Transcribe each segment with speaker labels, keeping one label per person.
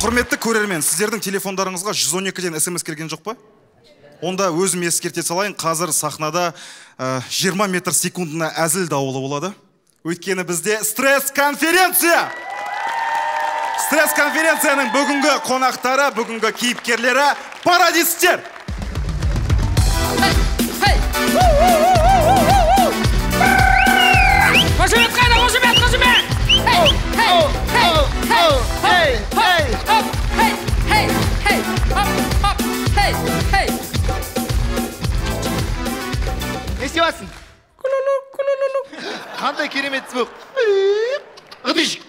Speaker 1: Құрметті көрермен, сіздердің телефондарыңызға 112-ден SMS келген жоқ па? Онда өзім ескерте салайын, қазір сахнада 20 метр секундына әзіл дауылы болады. Өйткені бізде стресс-конференция! Стресс-конференцияның бүгінгі қонақтары, бүгінгі кейіпкерлері пародисттер!
Speaker 2: Қошемет қайда, қошемет, қошемет!
Speaker 3: Не істеватсың? Қандай керемет звук. Ғыдыш!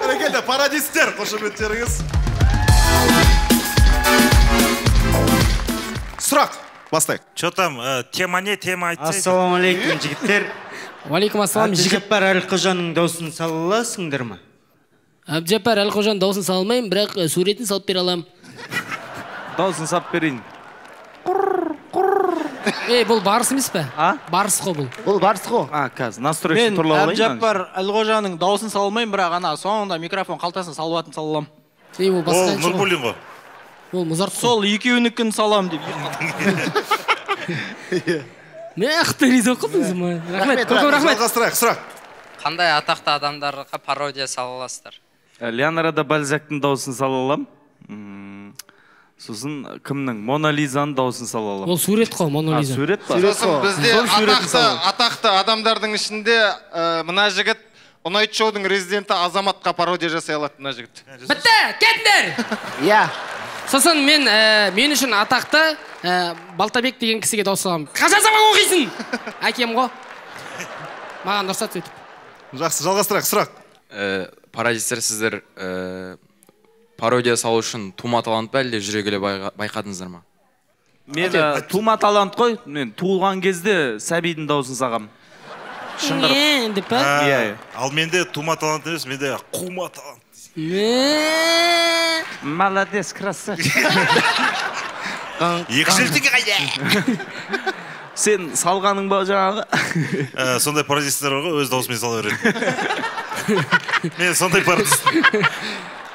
Speaker 1: Әрекелді, пародисттер, қошеметтеріңіз. Сұрақ, бастайық.
Speaker 4: Что там, тема не, тема айтсай.
Speaker 5: Ассалаумалейкум, жігіттер.
Speaker 2: Уалейкум ассалам,
Speaker 5: Әбдіжаппар Әлқожаның даусын сала аласыңдар ма?
Speaker 2: Әбдіжаппар Әлқожаның даусын салмаймын, бірақ суретін салып бере аламын.
Speaker 6: Даусын сап берейін.
Speaker 2: Бұл барыс емес пе? Барыс қо бұл.
Speaker 3: Бұл барыс қо.
Speaker 6: Қазір настройшын тұрлау алайын.
Speaker 7: Мен Әбдіжаппар Әлқожаның даусын салмаймын, бірақ ана соңында микрофон қалтасын салуатын салалам.
Speaker 2: Ол басқа әнші
Speaker 4: Нұрбулин ғой.
Speaker 2: Ол Мұзарт.
Speaker 7: Сол екеуінікін салам деп.
Speaker 2: Не ақтырыз оқыдыңыз ма? Рахмет, көп рахмет.
Speaker 1: Жалғастырайық, сұрақ.
Speaker 8: Қандай атақты адамдарға пародия сала аласыздар?
Speaker 6: Леонардо Бальзактың даусын сала алам. Сосын кімнің? Мона Лизаның даусын сала алам.
Speaker 2: Ол сурет қой, Мона Лиза.
Speaker 6: Сурет па?
Speaker 9: Сосын бізде атақты адамдардың ішінде мына жігіт ұнайт шоудың резиденті Азаматқа пародия жасай алады мына жігіт.
Speaker 2: Бітті, кетіңдер!
Speaker 3: Иә.
Speaker 2: Сосын мен үшін атақты Балтабек деген кісіге дауыс саламын. Қанша сабақ оқисың? Әкем ғой. Маған дұрсат сөйтіп.
Speaker 1: Жақсы, жалғастырайық, сұрақ.
Speaker 8: Пародистер, сіздер пародия салу үшін тума талант па әлде жүрегілі байқадыңыздар ма?
Speaker 6: Мен тума талант қой. Мен туылған кезде сәбидің даусын сағам.
Speaker 2: Шындырып.
Speaker 4: Ал менде тума талант емес, менде қума талант.
Speaker 6: Молодец, красавчик.
Speaker 4: Екі жілтіге қайда?
Speaker 6: Сен салғаның ба жаңағы?
Speaker 4: Сондай пародисттер ғой, өз даусымен сала береді. Мен сондай пародист.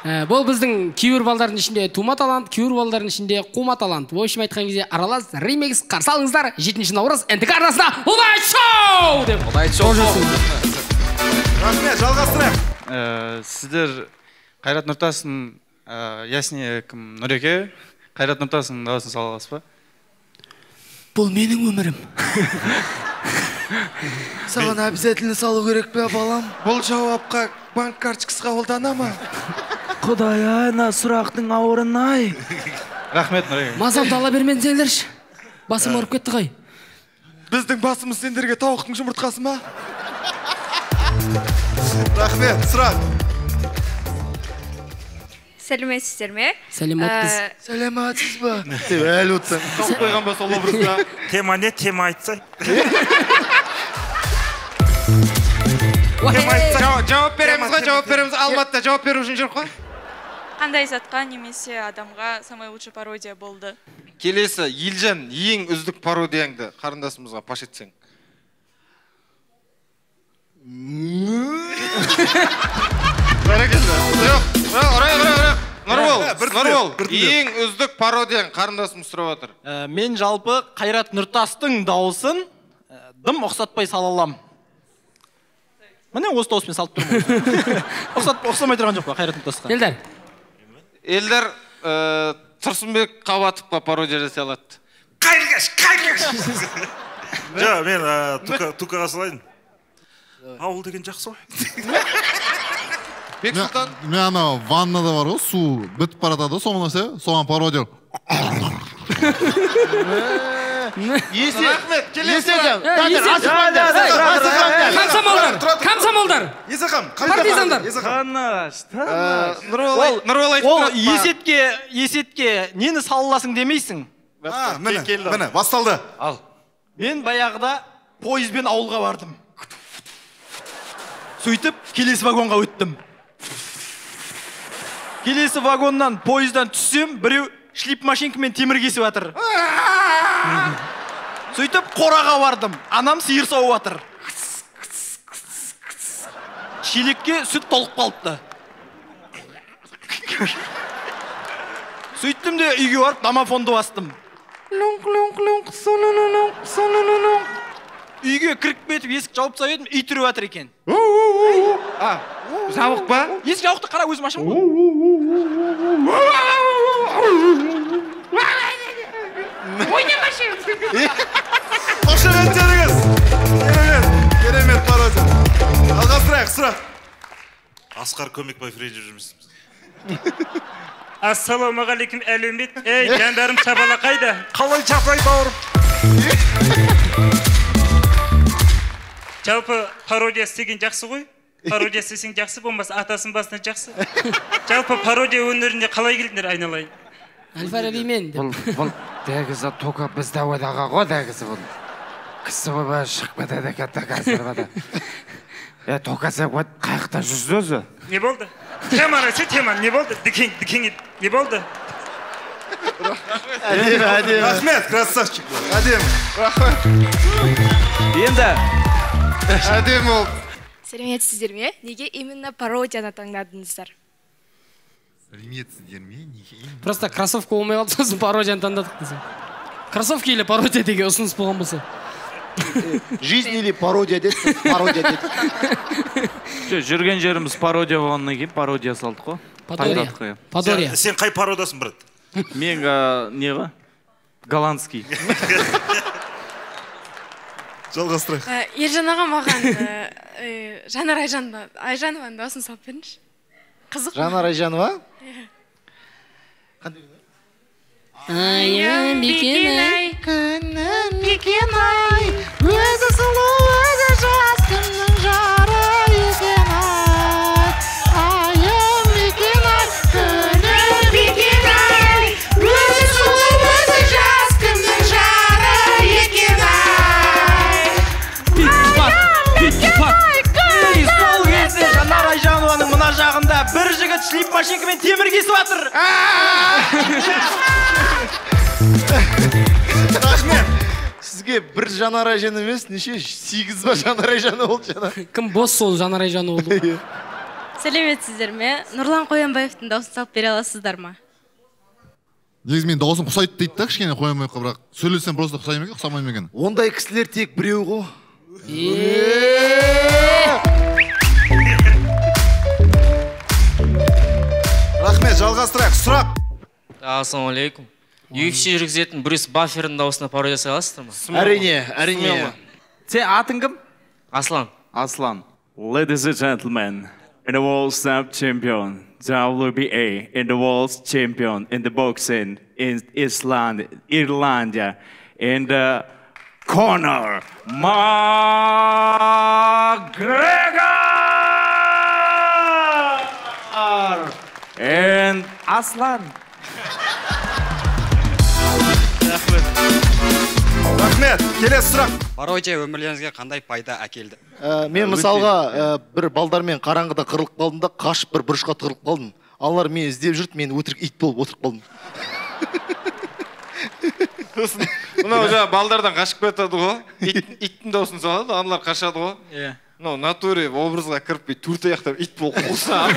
Speaker 2: Бұл біздің кейбір балдардың ішінде тума талант, кейбір балдардың ішінде қума талант. В общем айтқан кезде аралас ремикс қарсы алыңыздар. 7 наурыз НТК арнасында Ұлайт шоу деп.
Speaker 8: Ұлайт шоу.
Speaker 1: Рахмет, жалғастырайық.
Speaker 7: Сіздер Қайрат Нұртастың ясіне кім Нұреке, Қайрат Нұртастың дауысын сала аласыз ба?
Speaker 2: Бұл менің өмірім.
Speaker 3: Саған обязательно салу керек пе, балам? Бұл жауапқа банк карточкасы қабылдана ма?
Speaker 6: Құдай ана сұрақтың ауырын ай.
Speaker 7: Рахмет Нұреке.
Speaker 2: Мазамды ала бермедіңдерші. Басым ұрып кетті ғой.
Speaker 3: Біздің басымыз сендерге тауықтың жұмыртқасы ма?
Speaker 1: Рахмет, сұрақ.
Speaker 10: Сәлеметсіздер ме?
Speaker 2: Сәлеметпіз.
Speaker 3: Сәлеметсіз ба? Әлі өтсің. Қалып қойған ба сол образда?
Speaker 4: Тема не, тема айтсай.
Speaker 9: Жауап береміз ғой, жауап береміз. Алматыда жауап беру үшін жүр қой.
Speaker 10: Қандай затқа немесе адамға самый лучший пародия болды?
Speaker 9: Келесі, Елжан, ең үздік пародияңды қарындасымызға паш етсең. Нұрбол, ең үздік пародияң қарындасымыз сұрап отыр.
Speaker 7: Мен жалпы Қайрат Нұртастың дауысын дым ұқсатпай сала алам. Міне осы дауыспен салып тұрмын. Ұқсамай тұрған жоқ па Қайрат Нұртасқа?
Speaker 2: Елдар.
Speaker 9: Елдар Тұрсынбек Қабатовқа пародия жасай алады.
Speaker 4: Қайырғаш! Жа, мен Тукаға салайын. Ауыл деген жақсы ғой.
Speaker 9: Бексұлтан?
Speaker 11: Мен ана ваннада бар ғой, су бітіп баратады, соңын нәрсе, соған пародия.
Speaker 9: Рахмет, келесі.
Speaker 2: Комсомолдар.
Speaker 1: Есақам,
Speaker 2: партизандар.
Speaker 9: Нұрбол айтып
Speaker 7: ол есетке нені салыласың демейсің.
Speaker 1: Міне, басталды.
Speaker 7: Мен баяғыда пойызбен ауылға бардым. Сөйтіп, келесі вагонға өттім. Келесі вагоннан пойыздан түссем, біреу шлип машинкамен темір кесіп жатыр. Сөйтіп, қораға бардым. Анам сиыр сауып жатыр. шелекке сүт толып қалыпты. Сөйттім де үйге барып домофонды бастым. Үйге кіріп кетіп есік жауып тастап едім, ит үріп жатыр екен.
Speaker 3: Жабық па?
Speaker 7: Есік жауықты қара, өзім ашам ғой.
Speaker 10: Ойнамашы.
Speaker 1: Қошеметтеріңіз. Керемет пародия. Алғастырайық, сұрақ.
Speaker 4: Асқар Көмекбаев ренжіп жүрмесіңіз.
Speaker 12: Ассалаумағалейкум әлеумет. Ей, жандарым шабала қайда?
Speaker 1: Қалай жағдай бауырым?
Speaker 12: Жалпы пародия істеген жақсы ғой? Пародия істесең жақсы, болмаса атасын басына жақсы. Жалпы пародия өнеріне қалай келдіңдер, айналайын?
Speaker 2: Әл-Фараби мен.
Speaker 3: Бұл дәгізі тоқа бізді ойдаға ғой дәгізі бұл. Кісі баба шығып кетеді кетті қазір бада. Тоқа сәп қайықта жүрді өзі.
Speaker 12: Не болды? Теманы, теман, не болды? Дікең, не болды?
Speaker 1: Әдем. Рахмет, красавчик. Әдем.
Speaker 6: Енді.
Speaker 1: Әдем ол.
Speaker 10: Сәлеметсіздер ме? Неге именно пародияны таңдадыңыздар?
Speaker 11: Сәлеметсіздер ме? Неге?
Speaker 2: Просто кроссовка болмай қалды, сосын пародияны таңдадық десең. Кроссовка или пародия деген ұсыныс болған болса.
Speaker 3: Жизнь или пародия деді, пародия деді.
Speaker 6: Жүрген жеріміз пародия болғаннан кейін пародия салдық қой.
Speaker 2: Падория.
Speaker 4: Сен қай пародиясын, брат?
Speaker 6: Мен не ғой? Голландский.
Speaker 1: Жалғастырайық.
Speaker 10: Ержан аға маған Жанар Айжанованы дауысын салып беріңізші. Қызық.
Speaker 3: Жанар Айжанова?
Speaker 2: Айым бекен-ай,
Speaker 3: күнім бекен-ай, өзі сұлу, өзі жас, күннің жары екен-ай. Айым бекен-ай, күнім бекен-ай, өзі сұлу, өзі жас, күннің жары екен-ай.
Speaker 7: Сол кезде Жанар Айжанованың мына жағында бір жігіт шлип машинкамен темір кесіп жатыр.
Speaker 1: Рахмет.
Speaker 3: Сізге бір Жанар Айжан емес, неше 8 ба Жанар Айжаны болды жана.
Speaker 2: Кім бос сол Жанар Айжаны болды?
Speaker 10: Сәлеметсіздер ме? Нұрлан Қоянбаевтың дауысын салып бере аласыздар ма?
Speaker 11: Негізі мен даусым ұқсайды дейді да, кішкене Қоянбаевқа, бірақ сөйлесем просто ұқсаймын екен, ұқсамаймын екен.
Speaker 3: Ондай кісілер тек біреу ғой.
Speaker 1: Рахмет, жалғастырайық. Сұрақ.
Speaker 13: Ассалаумалейкум. UFC жүргізетін Брюс Баффердің дауысына пародия саласыздар ма?
Speaker 3: Әрине.
Speaker 6: Сен атың кім?
Speaker 13: Аслан.
Speaker 6: Аслан. Ladies and gentlemen, in the world champion, WBA, in the world champion in the boxing in Irelandia, in the corner, McGregor and Aslan.
Speaker 1: Рахмет, келесі сұрақ.
Speaker 14: Пародия өмірлеріңізге қандай пайда әкелді?
Speaker 3: Мен мысалға бір балдармен қараңғыда қырылып қалдым да, қашып бір бұрышқа тығылып қалдым. Алар мені іздеп жүрді, мен өтірік ит болып отырып қалдым.
Speaker 9: Мынау жаңа балдардан қашып кетеді ғой. Иттің дауысын салады, аналар қашады ғой. Мынау натуре образға кіріп бей төрт аяқтап ит болып қуса.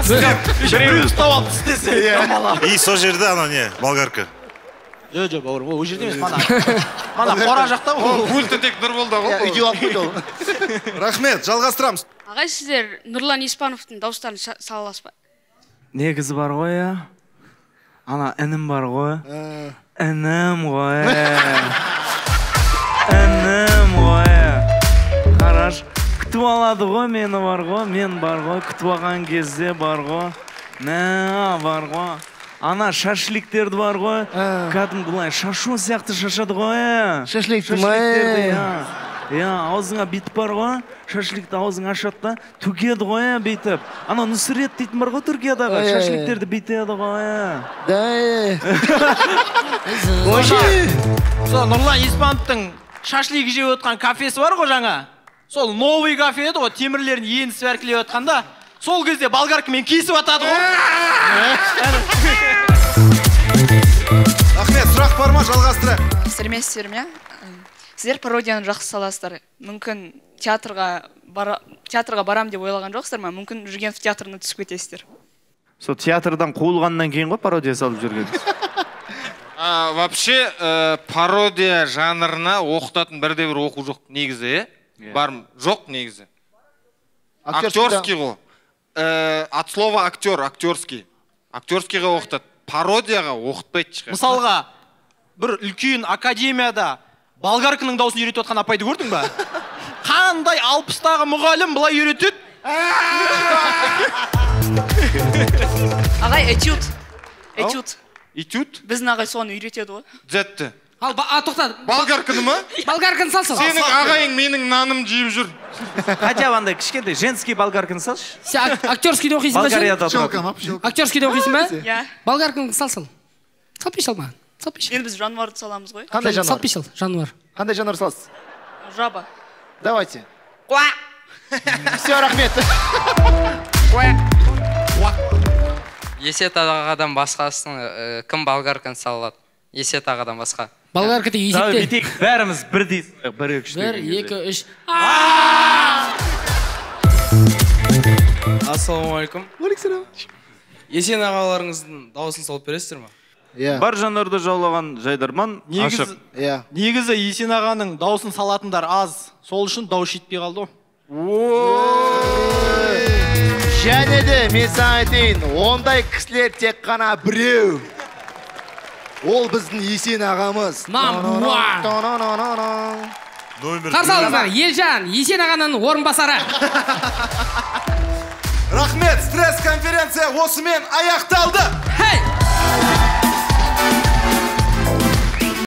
Speaker 7: Біреу ұстап алып істесе.
Speaker 4: И сол жерде ана не, болгарка.
Speaker 7: Жоқ, бауырым, ол жерде емес, мана қора жақта ғой.
Speaker 9: Пульті тек Нұрболда ғой.
Speaker 3: Үйде алып қойды ол.
Speaker 1: Рахмет, жалғастырамыз.
Speaker 10: Ағай, сіздер Нұрлан Еспановтың дауыстарын сала аласыз ба?
Speaker 6: Негізі бар ғой, ана інім бар ғой. Інім ғой. Інім ғой. Қараш, күтіп алады ғой, мені бар ғой, мен бар ғой, күтіп алған кезде бар ғой. Бар ғой. Ана шашликтерді бар ғой, кәдімгілай шашу сияқты шашады ғой.
Speaker 3: Шашликті ма?
Speaker 6: Аузыңа битіп бар ғой, шашликті аузың ашады да, түгеді ғой, бейтіп. Ана Нұсрет дейтін бар ғой Түркиядағы, шашликтерді бейтеді ғой.
Speaker 7: Сол Нұрлан Еспановтың шашлик жеп отқан кафесі бар ғой жаңа. Сол новый кафе еді ғой, темірлерін енісіп әркілеп отқанда, сол кезде болгаркамен кесіп атады ғой.
Speaker 1: Рахмет, сұрақ бар ма? Жалғастырайық.
Speaker 10: Сәлеметсіздер ме? Сіздер пародияны жақсы саласыздар. Мүмкін театрға
Speaker 15: театрға барам деп ойлаған жоқсыздар ма? Мүмкін Жүргенов театрына түсіп кетесіздер.
Speaker 6: Сол театрдан қуылғаннан кейін ғой пародия салып жүргенсіз.
Speaker 9: Вообще пародия жанрына оқытатын бірде бір оқу жоқ негізі, бар жоқ негізі. Актерский ғой. От слова актер, актерский. Актерскийға оқытады. Пародияға оқытпайды шығар.
Speaker 7: Мысалға, бір үлкен академияда Болгарканың дауысын үйретіп отқан апайды көрдің ба? Қандай 60-тағы мұғалім бұлай үйретеді?
Speaker 15: Ағай, этюд. Этюд.
Speaker 9: Этюд?
Speaker 15: Біздің ағай соны үйретеді ғой.
Speaker 9: Жетті.
Speaker 2: Ал, тоқтады.
Speaker 9: Болгарканы ма?
Speaker 2: Болгарканы салсын.
Speaker 9: Сенің ағайың менің наным жиып жүр.
Speaker 6: Хотя андай кішкентай женский болгарканы салшы.
Speaker 2: Сен актерскийде оқисың ба?
Speaker 6: Болгарияда тұрады.
Speaker 2: Актерскийде оқисың ба?
Speaker 15: Иә.
Speaker 2: Болгарканы салсын. Салып пешал маған.
Speaker 15: Енді біз жануарды саламыз ғой.
Speaker 16: Қандай жануар?
Speaker 2: Салып пешал, жануар.
Speaker 16: Қандай жануар саласыз?
Speaker 15: Жаба.
Speaker 16: Давайте.
Speaker 15: Қуа.
Speaker 16: Все, рахмет.
Speaker 14: Есет ағадан басқасын кім болгарканы салады? Есет ағадан басқа.
Speaker 2: Болгаркада есетте.
Speaker 6: Бүйтейік, бәріміз бірдей. 1, 2, 3.
Speaker 2: 1, 2, 3.
Speaker 17: Ассалаумағалейкум. Есен ағаларыңыздың дауысын салып бересіздер ма?
Speaker 6: Бар жанрды жаулаған жайдарман ашық.
Speaker 7: Негізі Есен ағаның дауысын салатындар аз. Сол үшін дауыс жетпей қалды.
Speaker 16: Және де мен саған айтайын, ондай кісілер тек қана біреу. Ол біздің Есен ағамыз.
Speaker 2: Қарсы алыңыздар, Елжан, Есен ағаның орынбасары.
Speaker 1: Рахмет, стресс конференция осымен аяқталды.